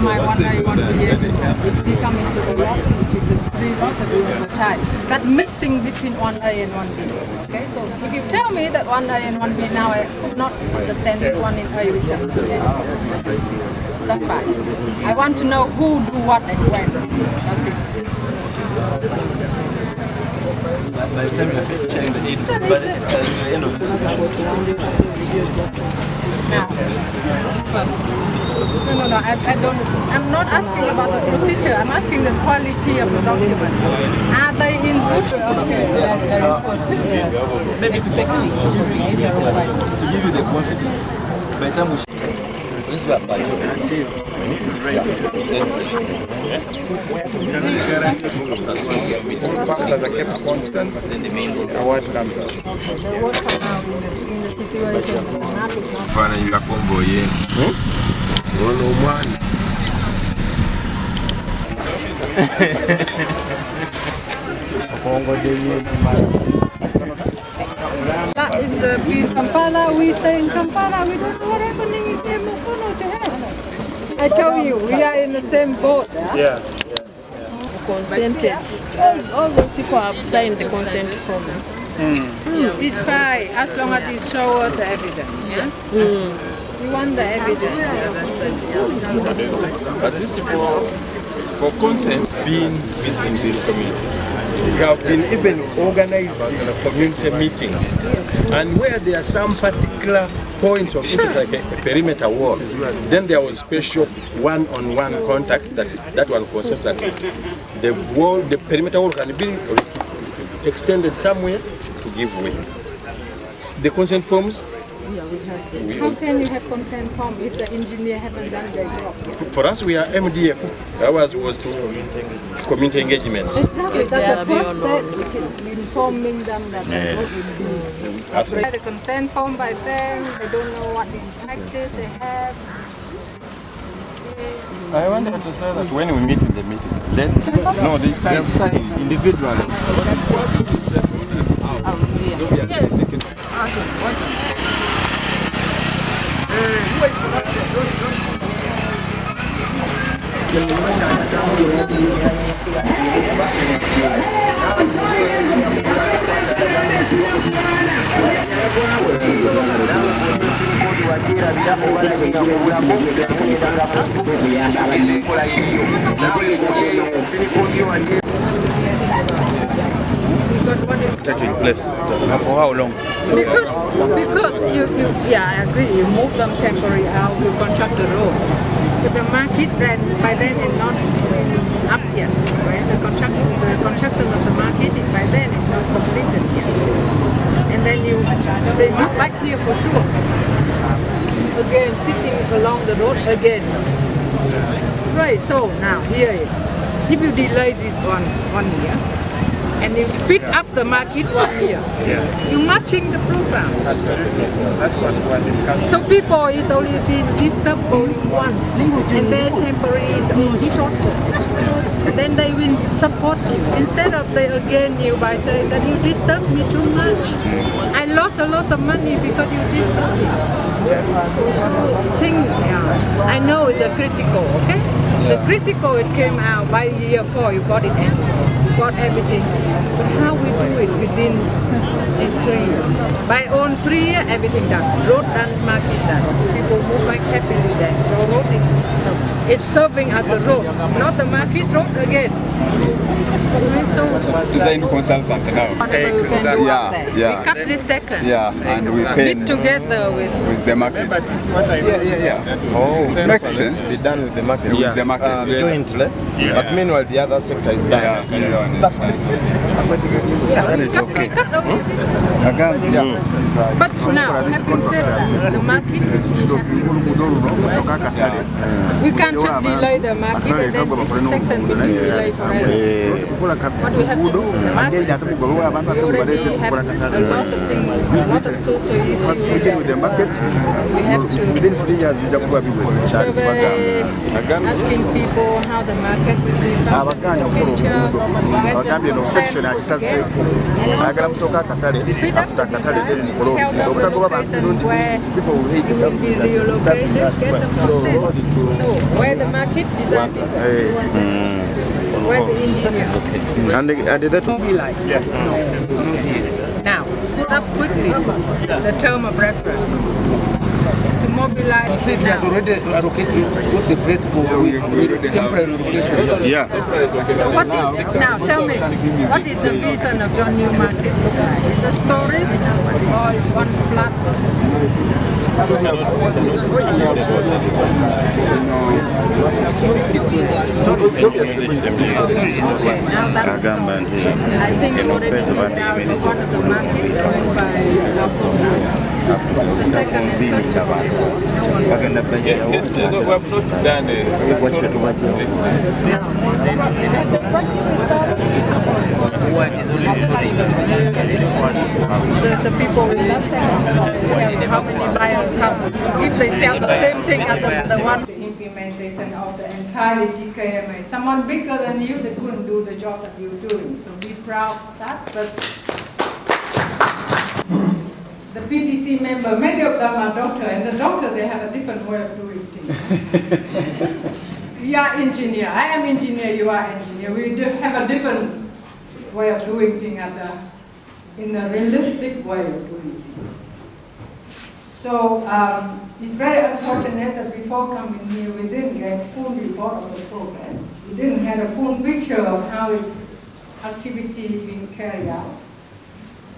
my 1 day, 1 year, it's becoming to the lot, which is the 3 lot that we have time. That mixing between 1 day and 1 B. Okay, so if you tell me that 1 day and 1 B now, I could not understand which one in A, which one in B. That's fine. I want to know who do what and when. That's it. By the time you have changed the but at the end of the now. No, I'm not asking about the procedure, I'm asking the quality of the document. Are they in good expecting to give you the confidence. By the time we this is what I in Kampala, we stay in Kampala, we don't know what's happening in Mukono to hell. I tell you, we are in the same boat. Yeah. Consented. All those people have signed the consent forms. It's fine, as long as you show us the evidence. Yeah? We want the evidence. But these people, for consent, being visiting this community, we have been even organizing community meetings, and where there are some particular points of interest, like a perimeter wall, then there was special one-on-one contact that one consensus that the wall, the perimeter wall can be extended somewhere to give way. The consent forms. How can you have consent form if the engineer haven't done their job? For us, we are MDF. Ours was to community engagement. Exactly, that's the first step, which is informing them that the road will be. The consent form by them, they don't know what impact they have. I wanted to say that when we meet in the meeting, they sign individually. taking place. For how long? Because I agree, you move them temporary out, you construct the road. But the market then, by then is not up yet, right? The construction of the market by then is not completed yet. And then they move back here for sure. Again, sitting along the road again. Right, so now here is, if you delay this one year, and you speed up the market 1 year, you're matching the program. That's what we're discussing. So people is only been disturbed once, and their temporary is only short term. And then they will support you. Instead of they again you by saying that you disturb me too much. I lost a lot of money because you disturbed me. I know it's a critical, okay? The critical, it came out by year 4, you got it in. You got everything. But how we do it within these 3 years? By on 3 years, everything done. Road done, market done. People move back happily there. So road it's serving as the road, not the market road again. Design consultant now. We cut this second. And we pay together with the market. Oh, makes sense. Be done with the market. With the market. Jointly. But meanwhile, the other sector is done. That is okay. But now, having said that, the market we have to speak. We can't just delay the market and then this section will be delayed forever. What we have to do, the market, we already have a lot of things, a lot of social issues with the market. We have to survey, asking people how the market will be functioning in the future, get them consensus again, and also speak it up to design, tell them the location where you will be relocated, get them consent. So where the market design people, where the engineer. And that Mobilize. Yes. Now, put up quickly the term of reference. To mobilize. You said he has already allocated the place for temporary location. yeah. So what is, now tell me, what is the vision of your new market look like? Is it storage or one flat? Okay, now that's I think you already moved out to one of the markets going by Yakuno. The second and third the people will love how many buyers come. If they sell the same thing as the one, the implementation of the entire GKMA. Someone bigger than you, they couldn't do the job that you're doing. So be proud of that. But the PTC member, many of them are doctors, and the doctor, they have a different way of doing things. We are engineer. I am engineer, you are engineer. We do have a different way of doing things in a realistic way of doing things. So it's very unfortunate that before coming here, we didn't get a full report of the progress. We didn't have a full picture of how activity being carried out.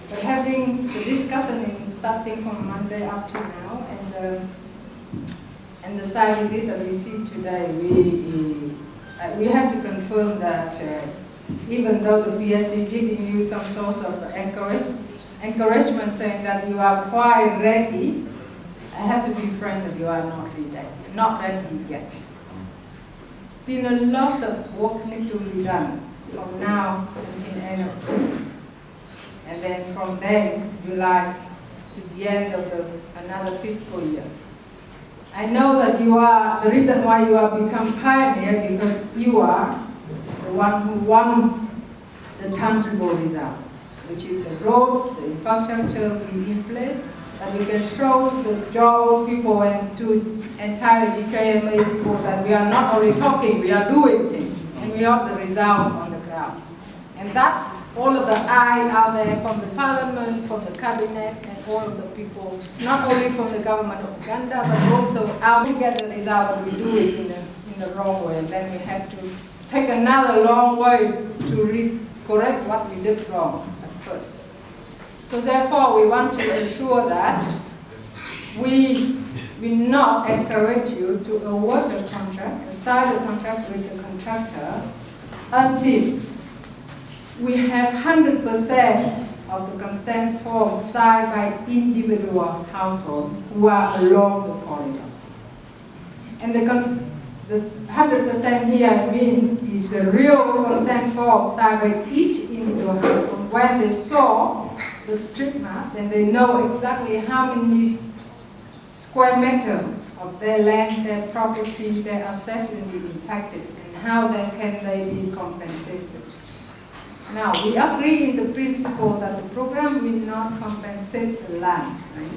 But having the discussion starting from Monday up to now, and the site visit that we see today, we have to confirm that even though the PSD giving you some sort of encouragement saying that you are quite ready, I have to be frank that you are not ready yet. Still a lot of work needs to be done from now until the end of June. And then from then, July, to the end of another fiscal year. I know that you are, the reason why you have become pioneer because you are the one who won the tangible result, which is the road, the infrastructure being in place, that we can show the job people and to entire GKMA people that we are not only talking, we are doing things, and we have the results on the ground. And that all of the eye out there from the parliament, from the cabinet, and all of the people, not only from the government of Uganda, but also out to get the result, but we do it in the wrong way. And then we have to take another long way to correct what we did wrong at first. So therefore, we want to ensure that we will not encourage you to award the contract and sign the contract with the contractor until we have 100% of the consent forms signed by individual households who are along the corridor. And the 100% here, I mean, is the real consent form signed by each individual household. When they saw the street map, then they know exactly how many square meters of their land, their property, their assets will be impacted, and how can they be compensated. Now, we agree in the principle that the program will not compensate the land. Right?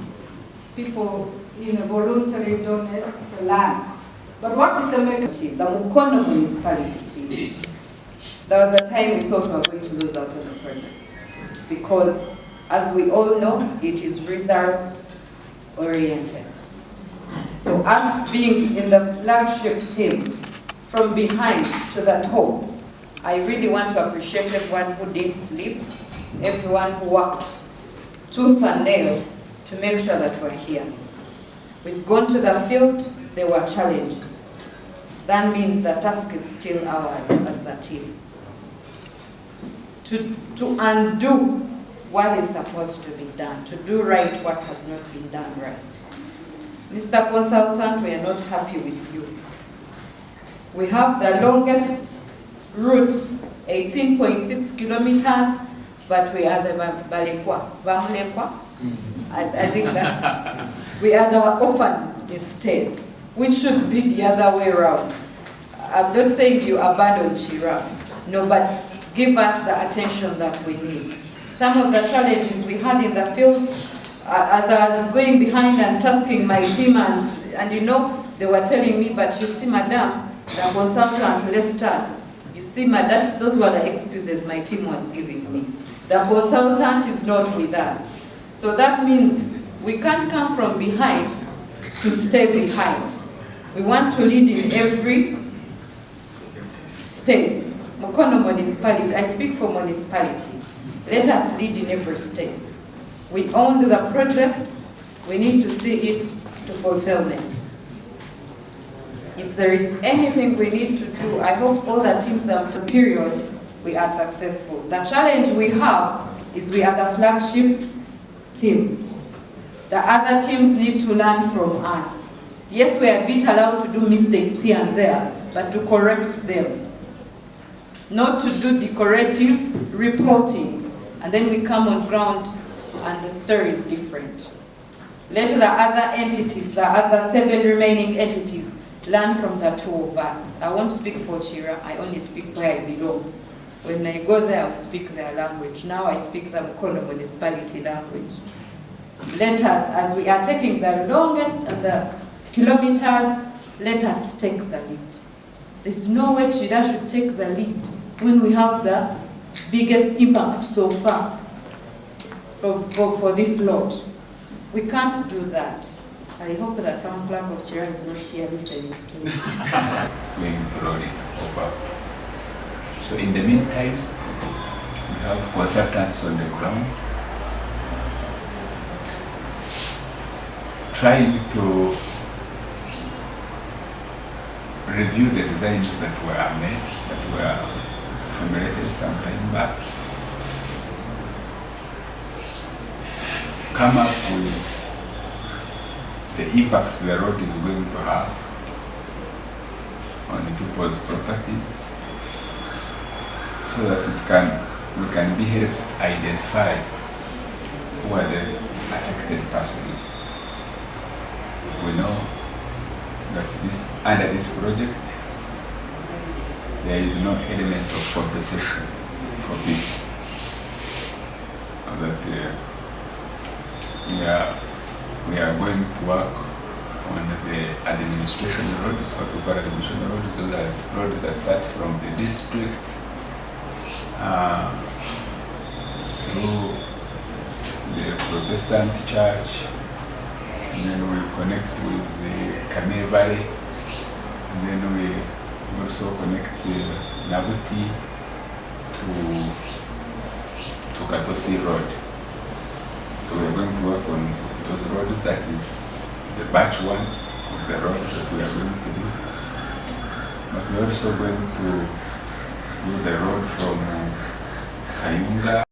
People voluntarily donate the land. But what is the mechanism? The Mukono municipality team. There was a time we thought we were going to lose out on the project. Because, as we all know, it is result-oriented. So us being in the flagship team, from behind to the top, I really want to appreciate everyone who did sleep, everyone who worked tooth and nail to make sure that we're here. We've gone to the field, there were challenges. That means the task is still ours as the team. To undo what is supposed to be done, to do right what has not been done right. Mr. Consultant, we are not happy with you. We have the longest route, 18.6 kilometers, but we are the Balekwa. I think that's, we are the orphans instead, which should be the other way around. I'm not saying you abandon Chira, no, but give us the attention that we need. some of the challenges we had in the field as I was going behind and tasking my team, and you know, they were telling me, but you see, madam, the consultant left us. You see, madam, those were the excuses my team was giving me. The consultant is not with us. So that means we can't come from behind to stay behind. We want to lead in every step. Mukono municipality, I speak for municipality. Let us lead in every step. We own the project, we need to see it to fulfillment. If there is anything we need to do, I hope all the teams up to period, we are successful. The challenge we have is we are the flagship team. The other teams need to learn from us. Yes, we are a bit allowed to do mistakes here and there, but to correct them. Not to do decorative reporting, and then we come on ground and the story is different. Let the other entities, the other 7 remaining entities, learn from the 2 of us. I won't speak for Chira, I only speak where I belong. When I go there, I'll speak their language. Now I speak the Mukono municipality language. Let us, as we are taking the longest and the kilometers, let us take the lead. There's no way Chira should take the lead when we have the biggest impact so far for this lot. We can't do that. I hope the town clerk of Chira is not here listening to me. Going to roll it over. So in the meantime, we have consultants on the ground trying to review the designs that were made, that were formulated some time back. Come up with the impact the road is going to have on people's properties, so that we can be helped to identify who are the affected persons. We know that under this project, there is no element of compensation for people. That we are going to work on the administration roads, what we call administration roads, those are roads that start from the district through the Protestant church, and then we connect with the Camille Valley, and then we also connect the Nabuti to Katosi Road. So we are going to work on those roads. That is the batch 1 of the roads that we are going to do. But we are also going to do the road from Kayunga